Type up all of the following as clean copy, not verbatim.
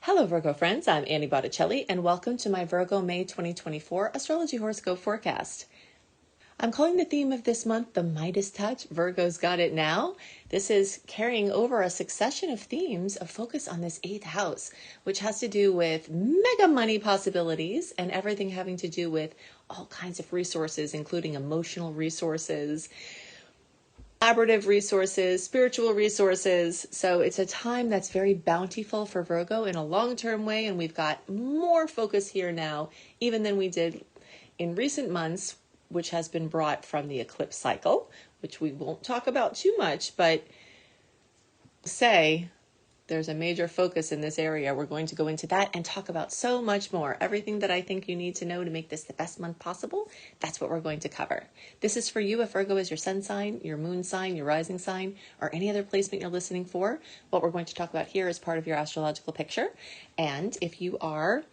Hello Virgo friends, I'm Annie Botticelli and welcome to my Virgo May 2024 Astrology Horoscope Forecast. I'm calling the theme of this month the Midas Touch. Virgo's got it now. This is carrying over a succession of themes of focus on this 8th house, which has to do with mega money possibilities and everything having to do with all kinds of resources, including emotional resources, collaborative resources, spiritual resources. So it's a time that's very bountiful for Virgo in a long-term way, and we've got more focus here now, even than we did in recent months, which has been brought from the eclipse cycle, which we won't talk about too much, but say there's a major focus in this area. We're going to go into that and talk about so much more. Everything that I think you need to know to make this the best month possible, that's what we're going to cover. This is for you if Virgo is your sun sign, your moon sign, your rising sign, or any other placement you're listening for. What we're going to talk about here is part of your astrological picture. And if you are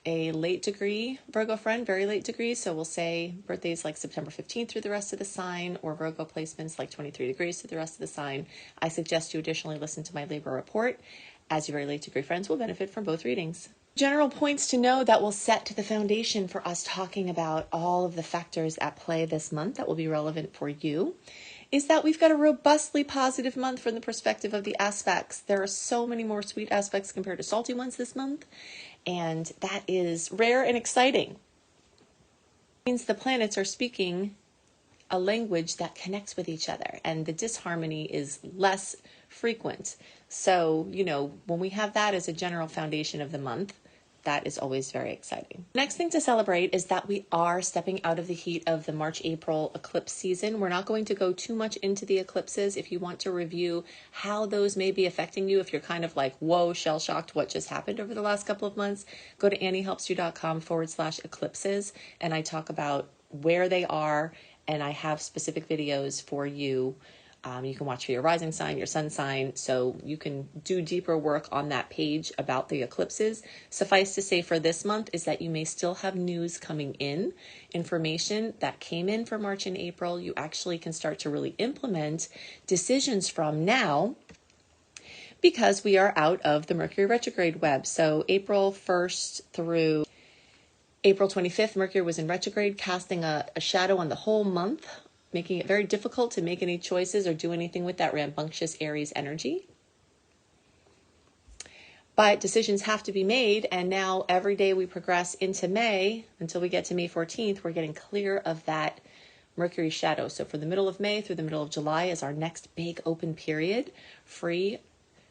a late degree Virgo friend, very late degree, so we'll say birthdays like September 15th through the rest of the sign, or Virgo placements like 23 degrees through the rest of the sign, I suggest you additionally listen to my Libra report, as your very late degree friends will benefit from both readings. General points to know that will set the foundation for us talking about all of the factors at play this month that will be relevant for you is that we've got a robustly positive month from the perspective of the aspects. There are so many more sweet aspects compared to salty ones this month, and that is rare and exciting. It means the planets are speaking a language that connects with each other, and the disharmony is less frequent. So, when we have that as a general foundation of the month, that is always very exciting. Next thing to celebrate is that we are stepping out of the heat of the March-April eclipse season. We're not going to go too much into the eclipses. If you want to review how those may be affecting you, if you're kind of like, whoa, shell-shocked, what just happened over the last couple of months, go to anniehelpsyou.com/eclipses, and I talk about where they are, and I have specific videos for you. You can watch for your rising sign, your sun sign, so you can do deeper work on that page about the eclipses. Suffice to say for this month is that you may still have news coming in, information that came in for March and April. You actually can start to really implement decisions from now because we are out of the Mercury retrograde web. So April 1st through April 25th, Mercury was in retrograde, casting a shadow on the whole month, making it very difficult to make any choices or do anything with that rambunctious Aries energy. But decisions have to be made, and now every day we progress into May, until we get to May 14th, we're getting clear of that Mercury shadow. So from the middle of May through the middle of July is our next big open period, free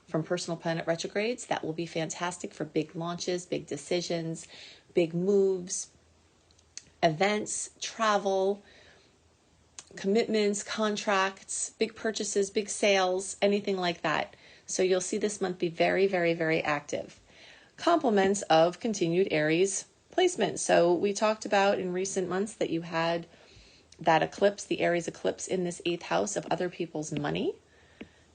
from personal planet retrogrades. That will be fantastic for big launches, big decisions, big moves, events, travel, commitments, contracts, big purchases, big sales, anything like that. So you'll see this month be very, very, very active. Compliments of continued Aries placement. So we talked about in recent months that you had that eclipse, the Aries eclipse in this 8th house of other people's money.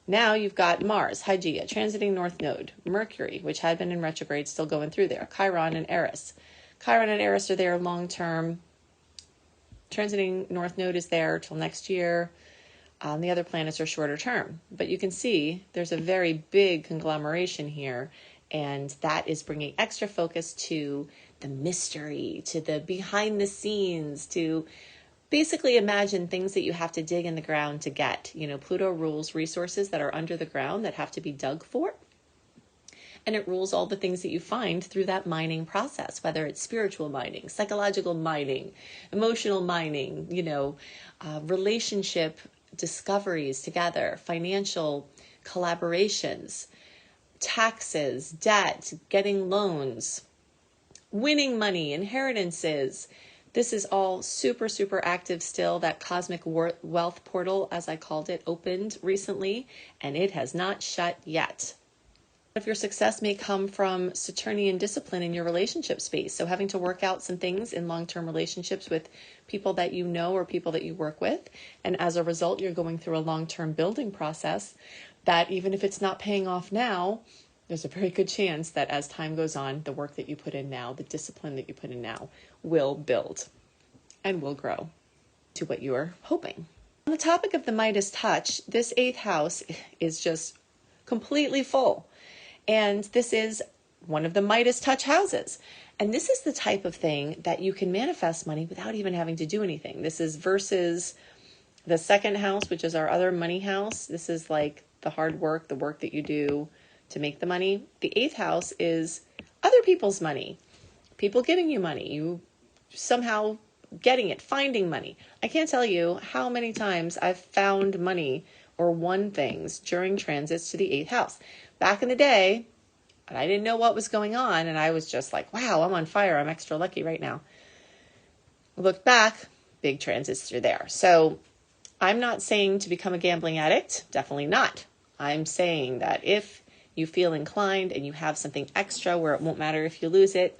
Now you've got Mars, Hygeia, transiting North Node, Mercury, which had been in retrograde, still going through there, Chiron and Eris. Chiron and Eris are there long-term. Transiting North Node is there till next year. The other planets are shorter term. But you can see there's a very big conglomeration here, and that is bringing extra focus to the mystery, to the behind the scenes, to basically imagine things that you have to dig in the ground to get. Pluto rules resources that are under the ground that have to be dug for. And it rules all the things that you find through that mining process, whether it's spiritual mining, psychological mining, emotional mining, relationship discoveries together, financial collaborations, taxes, debt, getting loans, winning money, inheritances. This is all super, super active still. That cosmic wealth portal, as I called it, opened recently, and it has not shut yet. Of your success may come from Saturnian discipline in your relationship space. So having to work out some things in long-term relationships with people that you know or people that you work with. And as a result, you're going through a long-term building process that even if it's not paying off now, there's a very good chance that as time goes on, the work that you put in now, the discipline that you put in now will build and will grow to what you are hoping. On the topic of the Midas touch, this 8th house is just completely full. And this is one of the Midas touch houses. And this is the type of thing that you can manifest money without even having to do anything. This is versus the second house, which is our other money house. This is like the hard work, the work that you do to make the money. The eighth house is other people's money, people giving you money, you somehow getting it, finding money. I can't tell you how many times I've found money or won things during transits to the eighth house. Back in the day, and I didn't know what was going on, and I was just like, wow, I'm on fire. I'm extra lucky right now. Look back, big transits through there. So I'm not saying to become a gambling addict. Definitely not. I'm saying that if you feel inclined and you have something extra where it won't matter if you lose it,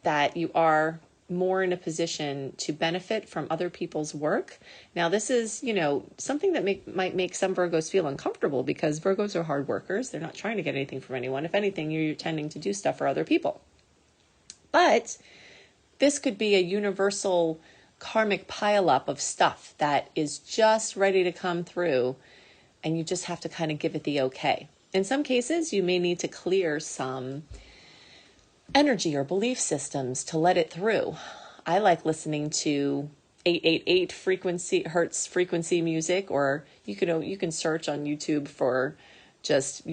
that you are more in a position to benefit from other people's work. Now, this is, something that might make some Virgos feel uncomfortable, because Virgos are hard workers. They're not trying to get anything from anyone. If anything, you're tending to do stuff for other people. But this could be a universal karmic pileup of stuff that is just ready to come through, and you just have to kind of give it the okay. In some cases, you may need to clear some energy or belief systems to let it through. I like listening to 888 hertz frequency music, or you can search on YouTube for just,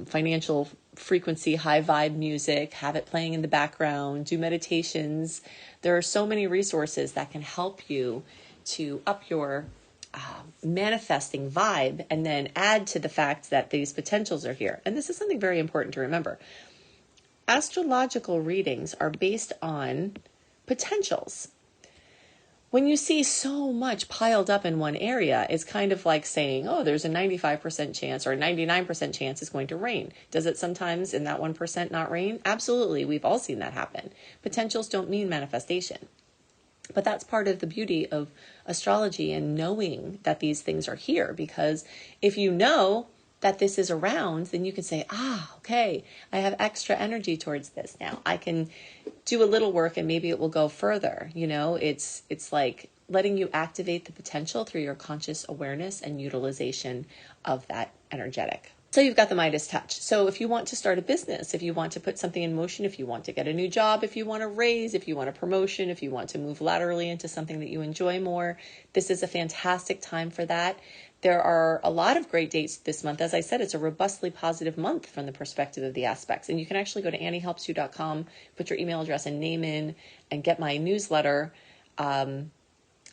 financial frequency, high vibe music, have it playing in the background, do meditations. There are so many resources that can help you to up your manifesting vibe, and then add to the fact that these potentials are here. And this is something very important to remember. Astrological readings are based on potentials. When you see so much piled up in one area, it's kind of like saying, oh, there's a 95% chance or a 99% chance it's going to rain. Does it sometimes in that 1% not rain? Absolutely. We've all seen that happen. Potentials don't mean manifestation. But that's part of the beauty of astrology and knowing that these things are here, because if you know that this is around, then you can say, okay, I have extra energy towards this now. I can do a little work and maybe it will go further. It's like letting you activate the potential through your conscious awareness and utilization of that energetic. So you've got the Midas touch. So if you want to start a business, if you want to put something in motion, if you want to get a new job, if you want to raise, if you want a promotion, if you want to move laterally into something that you enjoy more, this is a fantastic time for that. There are a lot of great dates this month. As I said, it's a robustly positive month from the perspective of the aspects. And you can actually go to AnnieHelpsYou.com, put your email address and name in, and get my newsletter. And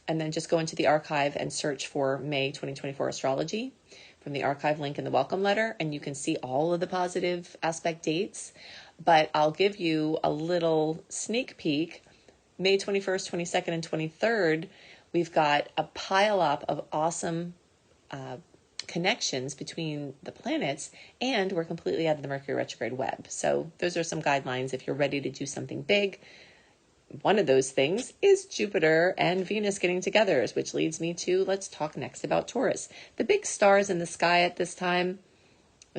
then just go into the archive and search for May 2024 astrology from the archive link in the welcome letter. And you can see all of the positive aspect dates. But I'll give you a little sneak peek. May 21st, 22nd, and 23rd, we've got a pile up of awesome connections between the planets, and we're completely out of the Mercury retrograde web. So those are some guidelines if you're ready to do something big. One of those things is Jupiter and Venus getting together, which leads me to, let's talk next about Taurus. The big stars in the sky at this time,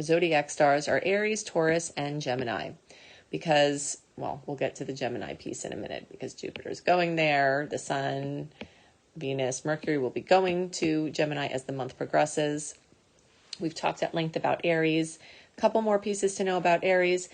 zodiac stars, are Aries, Taurus, and Gemini. Because, we'll get to the Gemini piece in a minute, because Jupiter's going there, the Sun, Venus, Mercury will be going to Gemini as the month progresses. We've talked at length about Aries. A couple more pieces to know about Aries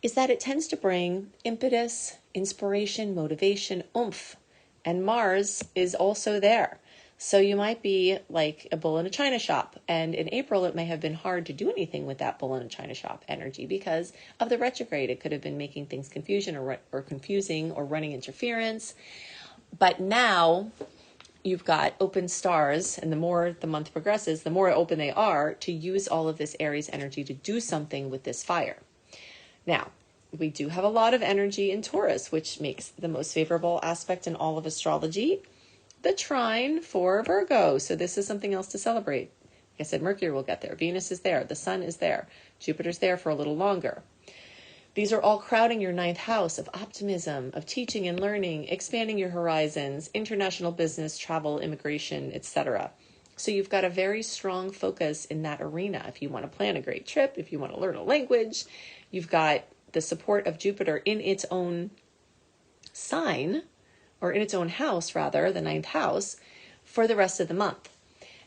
is that it tends to bring impetus, inspiration, motivation, oomph, and Mars is also there. So you might be like a bull in a china shop, and in April it may have been hard to do anything with that bull in a china shop energy because of the retrograde. It could have been making things confusing or confusing or running interference. But now you've got open stars, and the more the month progresses, the more open they are to use all of this Aries energy to do something with this fire. Now, we do have a lot of energy in Taurus, which makes the most favorable aspect in all of astrology, the trine for Virgo. So this is something else to celebrate. Like I said, Mercury will get there. Venus is there. The Sun is there. Jupiter's there for a little longer. These are all crowding your ninth house of optimism, of teaching and learning, expanding your horizons, international business, travel, immigration, etc. So you've got a very strong focus in that arena. If you want to plan a great trip, if you want to learn a language, you've got the support of Jupiter in its own sign, or in its own house rather, the ninth house, for the rest of the month.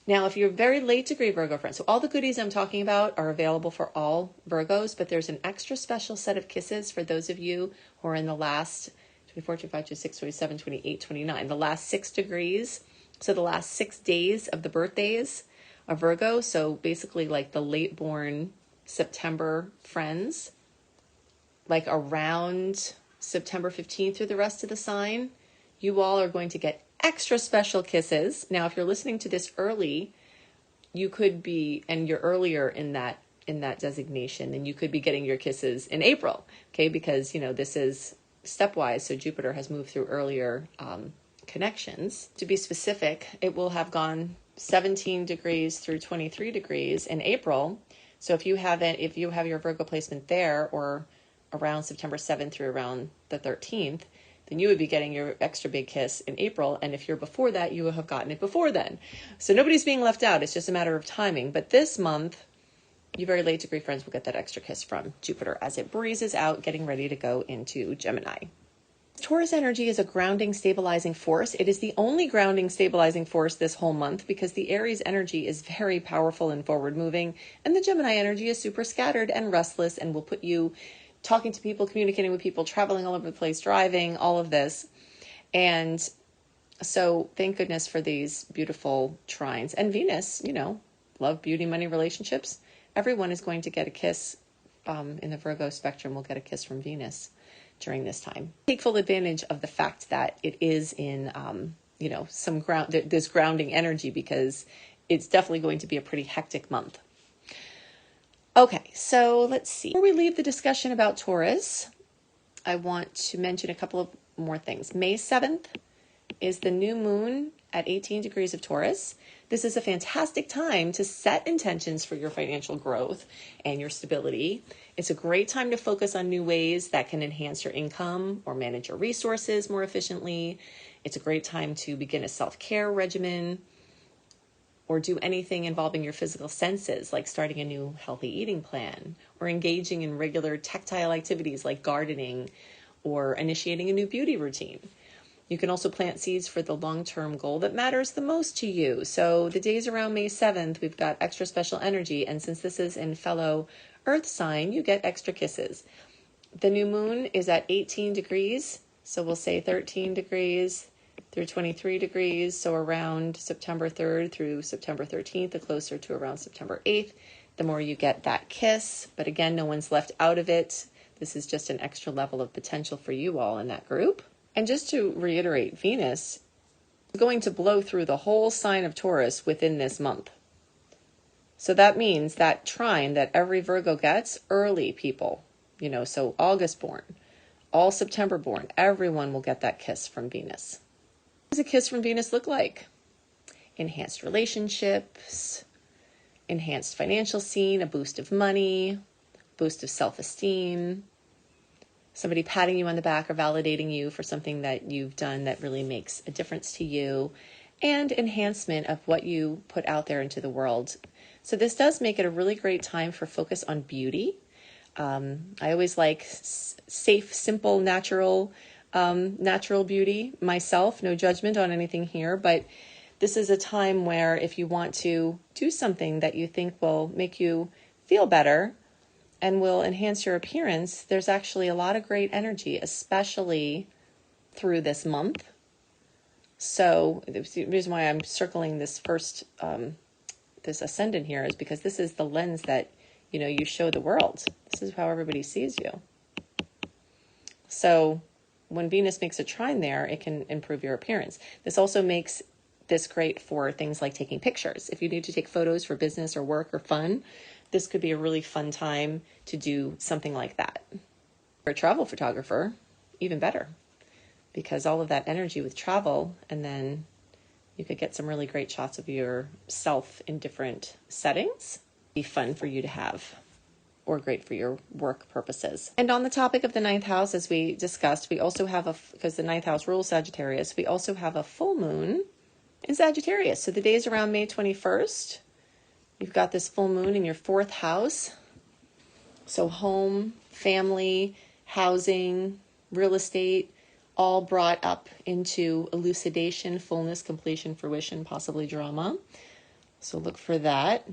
Now, if you're very late degree Virgo friends, so all the goodies I'm talking about are available for all Virgos, but there's an extra special set of kisses for those of you who are in the last 24, 25, 26, 27, 28, 29, the last 6 degrees. So the last 6 days of the birthdays of Virgo. So basically like the late born September friends, like around September 15th through the rest of the sign, you all are going to get extra special kisses. Now, if you're listening to this early, you could be, and you're earlier in that designation, then you could be getting your kisses in April, okay? Because, you know, this is stepwise, so Jupiter has moved through earlier connections. To be specific, it will have gone 17 degrees through 23 degrees in April. So if you have your Virgo placement there, or around September 7th through around the 13th, then you would be getting your extra big kiss in April. And if you're before that, you will have gotten it before then. So nobody's being left out. It's just a matter of timing. But this month, you very late degree friends will get that extra kiss from Jupiter as it breezes out, getting ready to go into Gemini. Taurus energy is a grounding, stabilizing force. It is the only grounding, stabilizing force this whole month because the Aries energy is very powerful and forward moving. And the Gemini energy is super scattered and restless and will put you talking to people, communicating with people, traveling all over the place, driving, all of this. And so thank goodness for these beautiful trines. And Venus, you know, love, beauty, money, relationships. Everyone is going to get a kiss in the Virgo spectrum will get a kiss from Venus during this time. Take full advantage of the fact that it is in, you know, this grounding energy because it's definitely going to be a pretty hectic month. Okay, so let's see. Before we leave the discussion about Taurus, I want to mention a couple of more things. May 7th is the new moon at 18 degrees of Taurus. This is a fantastic time to set intentions for your financial growth and your stability. It's a great time to focus on new ways that can enhance your income or manage your resources more efficiently. It's a great time to begin a self-care regimen or do anything involving your physical senses, like starting a new healthy eating plan or engaging in regular tactile activities like gardening or initiating a new beauty routine. You can also plant seeds for the long-term goal that matters the most to you. So the days around May 7th, we've got extra special energy. And since this is in fellow Earth sign, you get extra kisses. The new moon is at 18 degrees. So we'll say 13 degrees through 23 degrees. So around September 3rd through September 13th, the closer to around September 8th, the more you get that kiss. But again, no one's left out of it. This is just an extra level of potential for you all in that group. And just to reiterate, Venus is going to blow through the whole sign of Taurus within this month. So that means that trine that every Virgo gets, early people, you know, so August born, all September born, everyone will get that kiss from Venus. What does a kiss from Venus look like? Enhanced relationships, enhanced financial scene, a boost of money, boost of self-esteem, somebody patting you on the back or validating you for something that you've done that really makes a difference to you, and enhancement of what you put out there into the world. So this does make it a really great time for focus on beauty. I always like safe, simple, natural beauty myself. No judgment on anything here, but this is a time where if you want to do something that you think will make you feel better and will enhance your appearance, there's actually a lot of great energy, especially through this month. So the reason why I'm circling this first, this ascendant here is because this is the lens that, you know, you show the world. This is how everybody sees you. So when Venus makes a trine there, it can improve your appearance. This also makes this great for things like taking pictures. If you need to take photos for business or work or fun, this could be a really fun time to do something like that. For a travel photographer, even better, because all of that energy with travel, and then you could get some really great shots of yourself in different settings. Be fun for you to have, or great for your work purposes. And on the topic of the 9th house, as we discussed, we also have because the 9th house rules Sagittarius, we also have a full moon in Sagittarius. So the days around May 21st, you've got this full moon in your 4th house. So home, family, housing, real estate, all brought up into elucidation, fullness, completion, fruition, possibly drama. So look for that.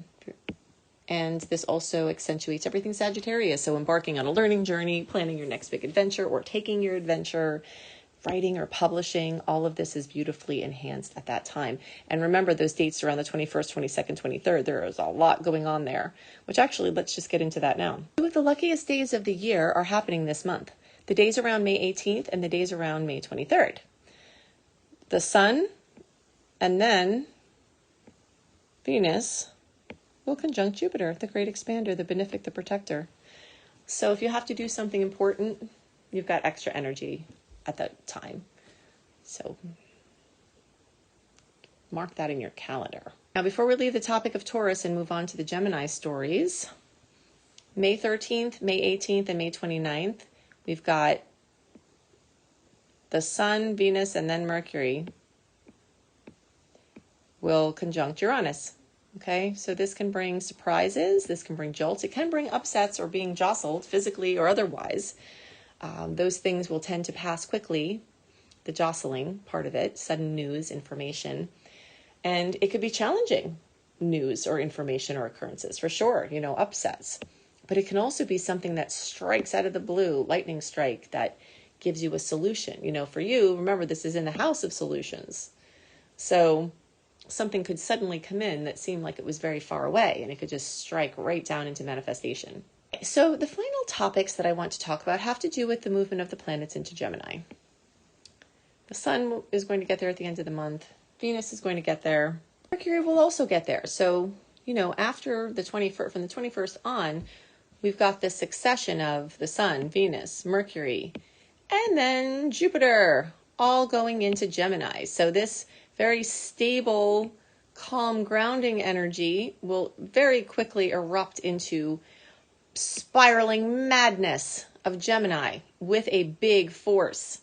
And this also accentuates everything Sagittarius. So embarking on a learning journey, planning your next big adventure, or taking your adventure, writing or publishing, all of this is beautifully enhanced at that time. And remember those dates around the 21st, 22nd, 23rd, there is a lot going on there, which actually, let's just get into that now. Two of the luckiest days of the year are happening this month. The days around May 18th and the days around May 23rd. The Sun and then Venus will conjunct Jupiter, the great expander, the benefic, the protector. So if you have to do something important, you've got extra energy at that time. So mark that in your calendar. Now, before we leave the topic of Taurus and move on to the Gemini stories, May 13th, May 18th, and May 29th, we've got the Sun, Venus, and then Mercury will conjunct Uranus. Okay, so this can bring surprises, this can bring jolts, it can bring upsets or being jostled physically or otherwise. Those things will tend to pass quickly, the jostling part of it, sudden news, information. And it could be challenging news or information or occurrences, for sure, upsets. But it can also be something that strikes out of the blue, lightning strike, that gives you a solution. For you, remember, this is in the house of solutions. So something could suddenly come in that seemed like it was very far away, and it could just strike right down into manifestation. So the final topics that I want to talk about have to do with the movement of the planets into Gemini. The Sun is going to get there at the end of the month. Venus is going to get there. Mercury will also get there. So, after the 21st, from the 21st on, we've got this succession of the Sun, Venus, Mercury, and then Jupiter, all going into Gemini. So this very stable, calm, grounding energy will very quickly erupt into spiraling madness of Gemini with a big force.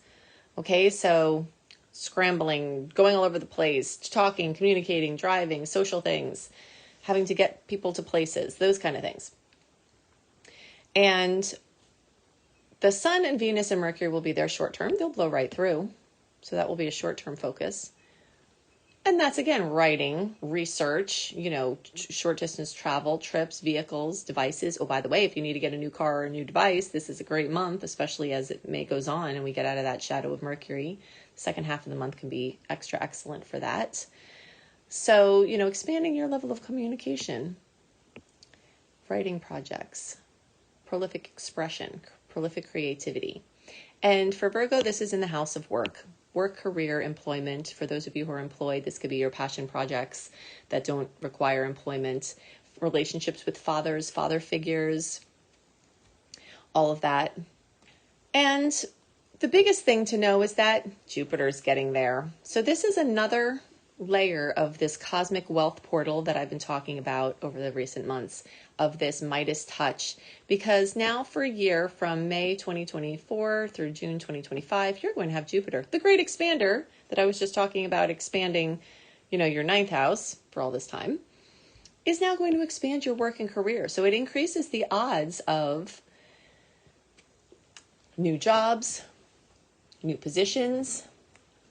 Okay, so scrambling, going all over the place, talking, communicating, driving, social things, having to get people to places, those kind of things. And the Sun and Venus and Mercury will be there short term. They'll blow right through. So that will be a short-term focus. And that's, again, writing, research, short distance travel, trips, vehicles, devices. Oh, by the way, if you need to get a new car or a new device, this is a great month, especially as May goes on and we get out of that shadow of Mercury. The second half of the month can be extra excellent for that. So, expanding your level of communication, writing projects, prolific expression, prolific creativity. And for Virgo, this is in the house of work, career, employment. For those of you who are employed, this could be your passion projects that don't require employment, relationships with fathers, father figures, all of that. And the biggest thing to know is that Jupiter's getting there. So this is another layer of this cosmic wealth portal that I've been talking about over the recent months, of this Midas touch, because now for a year from May 2024 through June 2025, you're going to have Jupiter, the great expander that I was just talking about, expanding, your ninth house for all this time, is now going to expand your work and career. So it increases the odds of new jobs, new positions,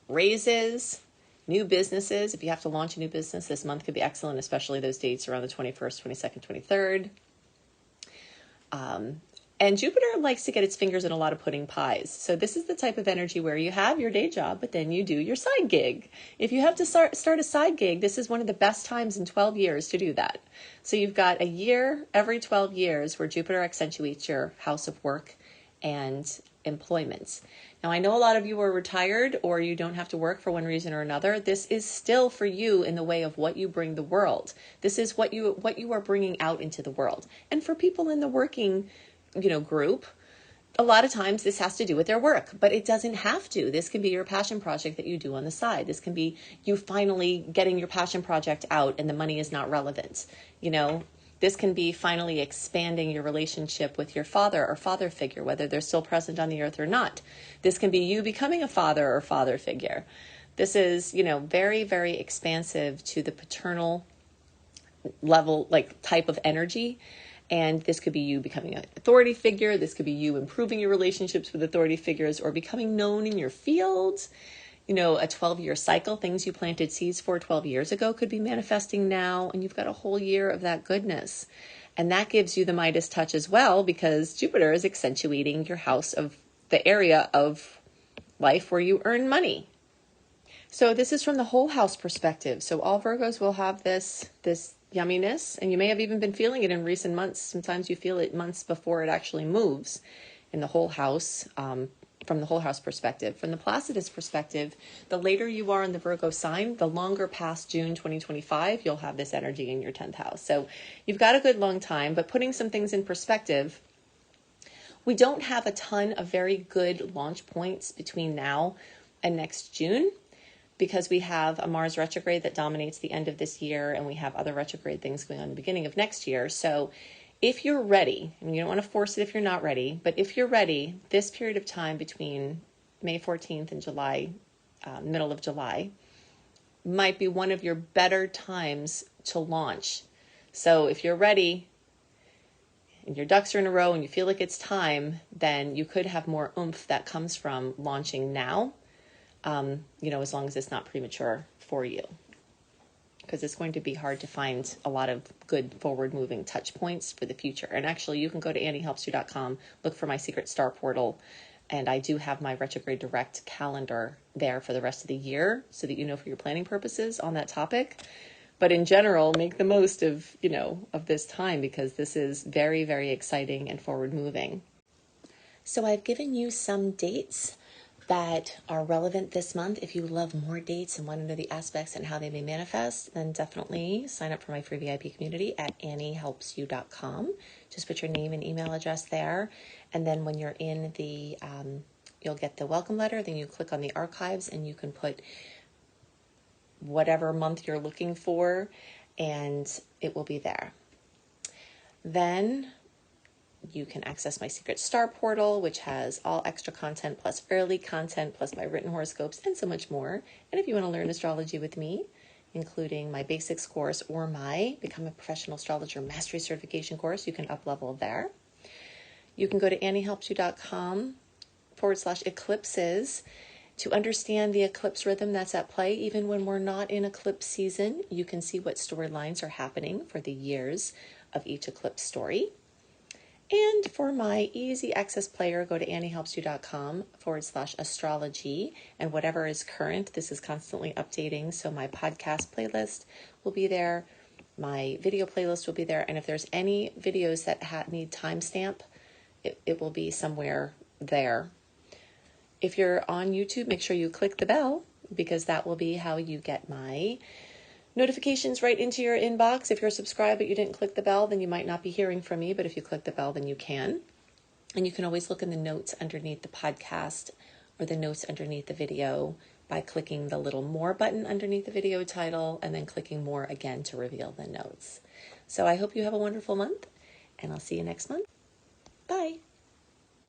raises, new businesses. If you have to launch a new business, this month could be excellent, especially those dates around the 21st, 22nd, 23rd. And Jupiter likes to get its fingers in a lot of pudding pies. So this is the type of energy where you have your day job, but then you do your side gig. If you have to start a side gig, this is one of the best times in 12 years to do that. So you've got a year every 12 years where Jupiter accentuates your house of work and employment. Now, I know a lot of you are retired or you don't have to work for one reason or another. This is still for you in the way of what you bring the world. This is what you are bringing out into the world. And for people in the working, group, a lot of times this has to do with their work, but it doesn't have to. This can be your passion project that you do on the side. This can be you finally getting your passion project out and the money is not relevant. This can be finally expanding your relationship with your father or father figure, whether they're still present on the earth or not. This can be you becoming a father or father figure. This is, very, very expansive to the paternal level, type of energy. And this could be you becoming an authority figure. This could be you improving your relationships with authority figures or becoming known in your field. a 12-year cycle. Things you planted seeds for 12 years ago could be manifesting now, and you've got a whole year of that goodness. And that gives you the Midas touch as well, because Jupiter is accentuating your house of the area of life where you earn money. So this is from the whole house perspective. So all Virgos will have this yumminess, and you may have even been feeling it in recent months. Sometimes you feel it months before it actually moves in the whole house, from the whole house perspective. From the Placidus perspective, the later you are in the Virgo sign, the longer past June 2025, you'll have this energy in your 10th house. So you've got a good long time, but putting some things in perspective, we don't have a ton of very good launch points between now and next June, because we have a Mars retrograde that dominates the end of this year, and we have other retrograde things going on in the beginning of next year. So if you're ready, and you don't want to force it if you're not ready, but if you're ready, this period of time between May 14th and July, middle of July, might be one of your better times to launch. So if you're ready and your ducks are in a row and you feel like it's time, then you could have more oomph that comes from launching now. As long as it's not premature for you, because it's going to be hard to find a lot of good forward moving touch points for the future. And actually, you can go to AnnieHelpsYou.com, look for my secret star portal, and I do have my retrograde direct calendar there for the rest of the year, so that for your planning purposes on that topic. But in general, make the most of this time, because this is very, very exciting and forward moving. So I've given you some dates that are relevant this month. If you love more dates and want to know the aspects and how they may manifest, then definitely sign up for my free VIP community at AnnieHelpsYou.com. Just put your name and email address there. And then when you're in the, you'll get the welcome letter. Then you click on the archives and you can put whatever month you're looking for, and it will be there. Then you can access my secret star portal, which has all extra content plus early content plus my written horoscopes and so much more. And if you want to learn astrology with me, including my basics course or my Become a Professional Astrologer Mastery Certification course, you can up-level there. You can go to AnnieHelpsYou.com/eclipses to understand the eclipse rhythm that's at play. Even when we're not in eclipse season, you can see what storylines are happening for the years of each eclipse story. And for my easy access player, go to AnnieHelpsYou.com/astrology, and whatever is current, this is constantly updating. So my podcast playlist will be there. My video playlist will be there. And if there's any videos that need timestamp, it will be somewhere there. If you're on YouTube, make sure you click the bell, because that will be how you get my notifications right into your inbox. If you're subscribed but you didn't click the bell, then you might not be hearing from me. But if you click the bell, then you can. And you can always look in the notes underneath the podcast or the notes underneath the video by clicking the little more button underneath the video title and then clicking more again to reveal the notes. So I hope you have a wonderful month, and I'll see you next month. Bye.